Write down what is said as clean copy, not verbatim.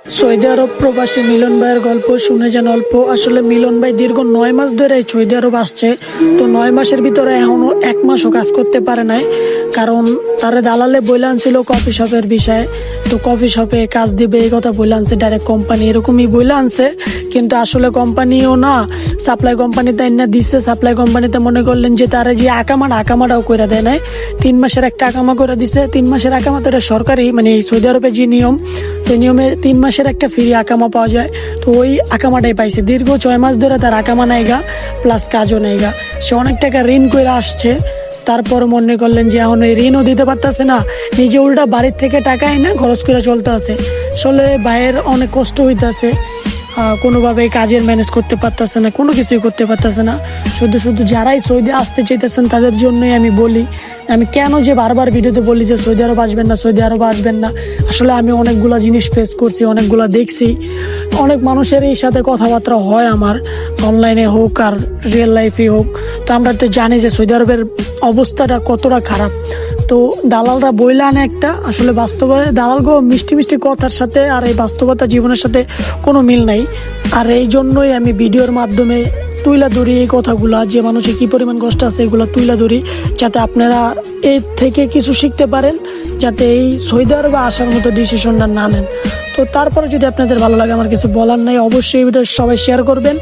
Saudi আরব প্রবাসী মিলন ভাইয়ের গল্প শুনে যান অল্প। আসলে মিলন ভাই দীর্ঘ 9 মাস ধরে সৌদি আরব আসছে। তো 9 মাসের ভিতরে এখনো 1 মাসও কাজ করতে পারে নাই, কারণ তারা দালালে বলে আনছিল কফি শপের বিষয়ে। তো কফি শপে কাজ দিবে এই কথা বলে আনছে, ডাইরেক্ট কোম্পানি এরকমই বলে আনছে। কিন্তু আসলে কোম্পানিও না, সাপ্লাই কোম্পানিতে না দিচ্ছে। সাপ্লাই কোম্পানিতে মনে করলেন যে তারা যে আকামাটাও করে দেয় নাই। 3 মাসের একটা আকামা করে দিছে। 3 মাসের আকামা তো এটা সরকারি, মানে সৌদি আরবে যে নিয়ম, তো নিয়মে 3 মাসের একটা ফ্রি আকামা পাওয়া যায়। তো ওই আকামাটাই পাইছে। দীর্ঘ 6 মাস ধরে তার আকামা নাইগা, প্লাস কাজও নাইগা। সে অনেক টাকা ঋণ করে আসছে। তারপর মনে করলেন যে এখন এই ঋণও দিতে পারতেছে না, নিজে উল্টা বাড়ির থেকে টাকা না খরচ করে চলতে আছে। আসলে ভাইয়ের অনেক কষ্ট হইতেছে, কোনোভাবে কাজের ম্যানেজ করতে পারতেছে না, কোনো কিছুই করতে পারতেছে না। শুধু শুধু যারাই সৌদি আসতে চাইতেছেন তাদের জন্যই আমি বলি, আমি কেন যে বারবার ভিডিওতে বলি যে সৌদি আরব আসবেন না, সৌদি আরব আসবেন না। আসলে আমি অনেকগুলা জিনিস ফেস করছি, অনেকগুলা দেখছি, অনেক মানুষের এই সাথে কথাবার্তা হয় আমার, অনলাইনে হোক আর রিয়েল লাইফে হোক। তো আমরা তো জানি যে সৌদি আরবের অবস্থাটা কতটা খারাপ। তো দালালরা বইলা আনে একটা, আসলে বাস্তবে দালালগো মিষ্টি মিষ্টি কথার সাথে আর এই বাস্তবতা জীবনের সাথে কোনো মিল নাই। আর এই জন্যই আমি ভিডিওর মাধ্যমে তুইলা ধরি এই কথাগুলা, যে মানুষের কি পরিমাণ কষ্ট আছে এগুলো তুইলা ধরি, যাতে আপনারা এর থেকে কিছু শিখতে পারেন, যাতে এই সৌদি আরবে আসার মতো ডিসিশনটা না নেন। তো তারপরে যদি আপনাদের ভালো লাগে, আমার কিছু বলার নাই, অবশ্যই এই ভিডিও সবাই শেয়ার করবেন।